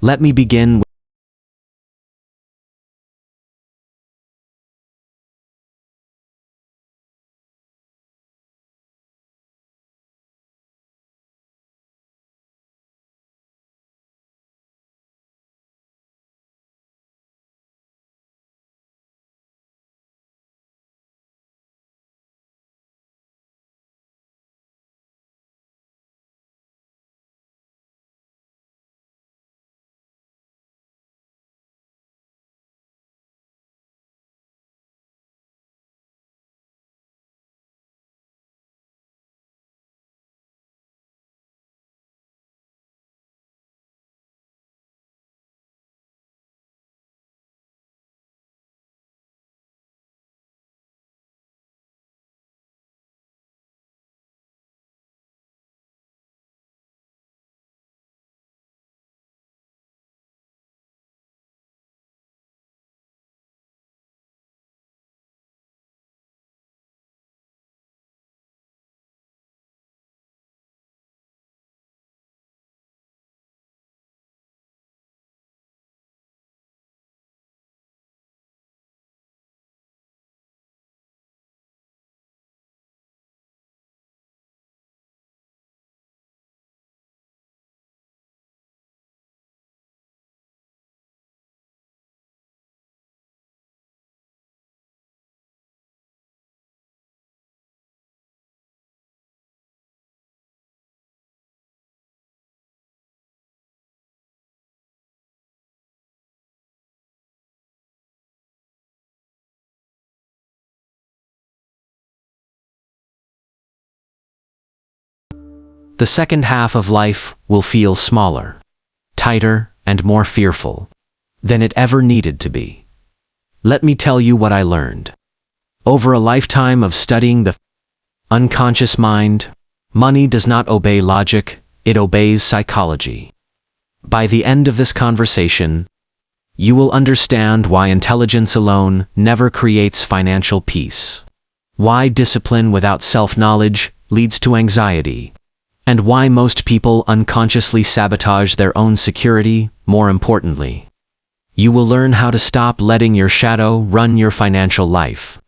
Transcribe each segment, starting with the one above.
Let me begin with the second half of life will feel smaller, tighter, and more fearful than it ever needed to be. Let me tell you what I learned. Over a lifetime of studying the unconscious mind, money does not obey logic, it obeys psychology. By the end of this conversation, you will understand why intelligence alone never creates financial peace, why discipline without self-knowledge leads to anxiety, and why most people unconsciously sabotage their own security. More importantly, you will learn how to stop letting your shadow run your financial life.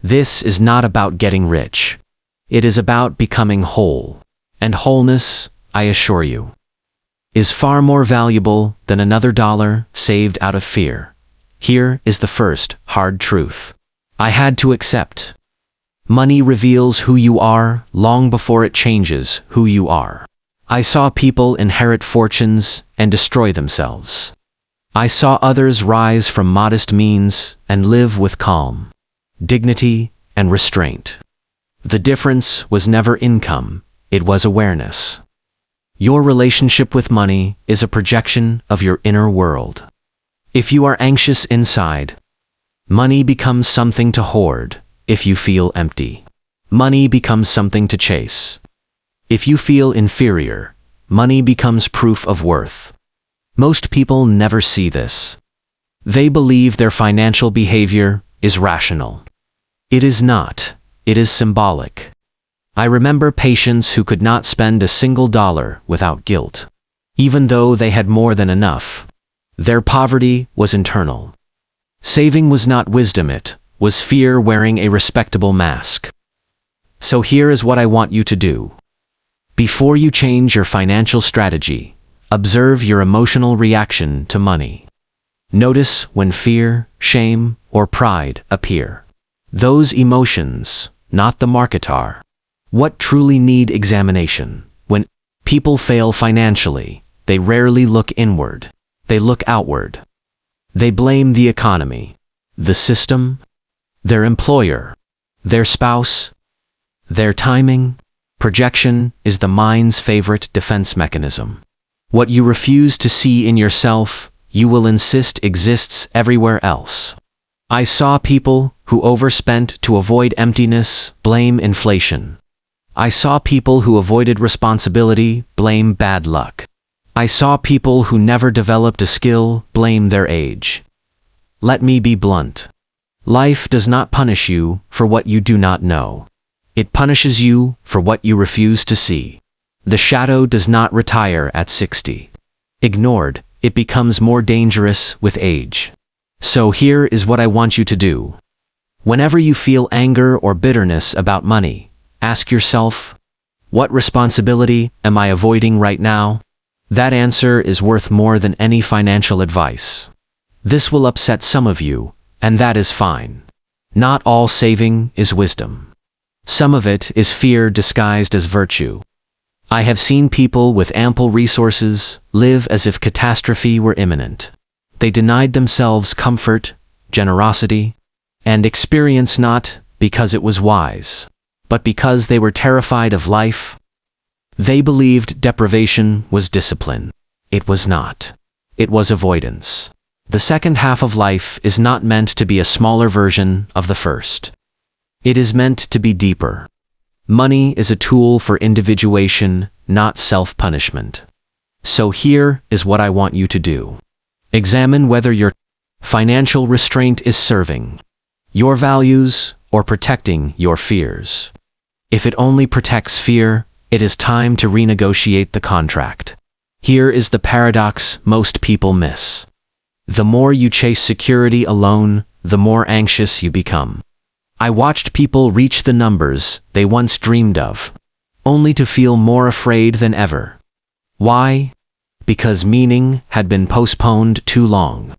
This is not about getting rich. It is about becoming whole. And wholeness, I assure you, is far more valuable than another dollar saved out of fear. Here is the first hard truth I had to accept. Money reveals who you are long before it changes who you are. I saw people inherit fortunes and destroy themselves. I saw others rise from modest means and live with calm, dignity, and restraint. The difference was never income, it was awareness. Your relationship with money is a projection of your inner world. If you are anxious inside, money becomes something to hoard. If you feel empty, money becomes something to chase. If you feel inferior, money becomes proof of worth. Most people never see this. They believe their financial behavior is rational. It is not. It is symbolic. I remember patients who could not spend a single dollar without guilt, even though they had more than enough. Their poverty was internal. Saving was not wisdom, it was fear wearing a respectable mask. So here is what I want you to do. Before you change your financial strategy, observe your emotional reaction to money. Notice when fear, shame, or pride appear. Those emotions, not the marketer. What truly need examination? When people fail financially, they rarely look inward. They look outward. They blame the economy, the system, their employer, their spouse, their timing. Projection is the mind's favorite defense mechanism. What you refuse to see in yourself, you will insist exists everywhere else. I saw people who overspent to avoid emptiness blame inflation. I saw people who avoided responsibility blame bad luck. I saw people who never developed a skill blame their age. Let me be blunt. Life does not punish you for what you do not know. It punishes you for what you refuse to see. The shadow does not retire at 60. Ignored, it becomes more dangerous with age. So here is what I want you to do. Whenever you feel anger or bitterness about money, ask yourself, what responsibility am I avoiding right now? That answer is worth more than any financial advice. This will upset some of you, and that is fine. Not all saving is wisdom. Some of it is fear disguised as virtue. I have seen people with ample resources live as if catastrophe were imminent. They denied themselves comfort, generosity, and experience not because it was wise, but because they were terrified of life. They believed deprivation was discipline. It was not. It was avoidance. The second half of life is not meant to be a smaller version of the first. It is meant to be deeper. Money is a tool for individuation, not self-punishment. So here is what I want you to do. Examine whether your financial restraint is serving your values or protecting your fears. If it only protects fear, it is time to renegotiate the contract. Here is the paradox most people miss. The more you chase security alone, the more anxious you become. I watched people reach the numbers they once dreamed of, only to feel more afraid than ever. Why? Because meaning had been postponed too long.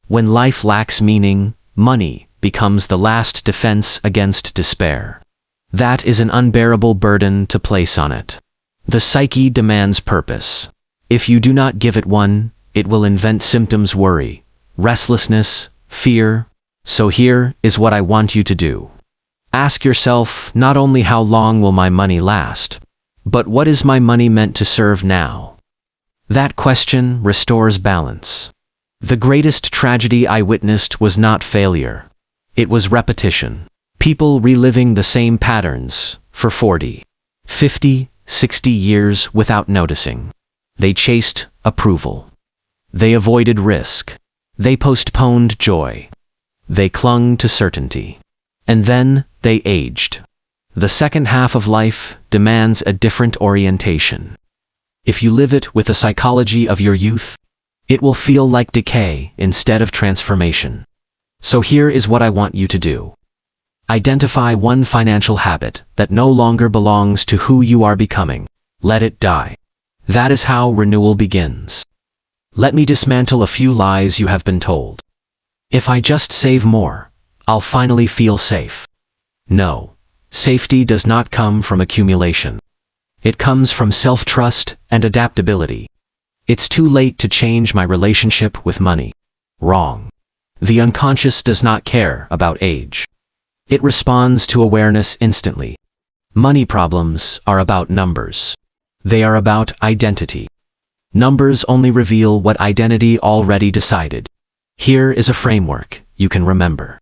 When life lacks meaning, money becomes the last defense against despair. That is an unbearable burden to place on it. The psyche demands purpose. If you do not give it one, it will invent symptoms: worry, restlessness, fear. So here is what I want you to do. Ask yourself not only how long will my money last, but what is my money meant to serve now? That question restores balance. The greatest tragedy I witnessed was not failure. It was repetition. People reliving the same patterns for 40, 50, 60 years without noticing. They chased approval. They avoided risk. They postponed joy. They clung to certainty. And then they aged. The second half of life demands a different orientation. If you live it with the psychology of your youth, it will feel like decay instead of transformation. So here is what I want you to do. Identify one financial habit that no longer belongs to who you are becoming. Let it die. That is how renewal begins. Let me dismantle a few lies you have been told. If I just save more, I'll finally feel safe. No, safety does not come from accumulation. It comes from self-trust and adaptability. It's too late to change my relationship with money. Wrong. The unconscious does not care about age. It responds to awareness instantly. Money problems are about numbers. They are about identity. Numbers only reveal what identity already decided. Here is a framework you can remember.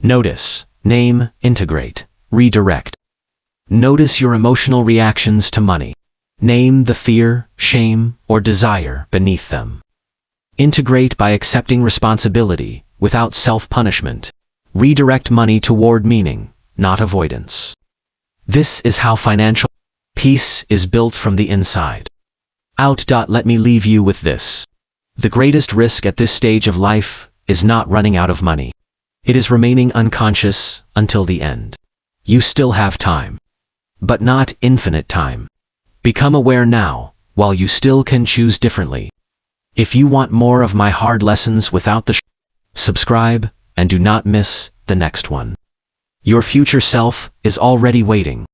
Notice, name, integrate, redirect. Notice your emotional reactions to money. Name the fear, shame, or desire beneath them. Integrate by accepting responsibility without self-punishment. Redirect money toward meaning, not avoidance. This is how financial peace is built from the inside out. Let me leave you with this. The greatest risk at this stage of life is not running out of money. It is remaining unconscious until the end. You still have time, but not infinite time. Become aware now, while you still can choose differently. If you want more of my hard lessons without the subscribe, and do not miss the next one. Your future self is already waiting.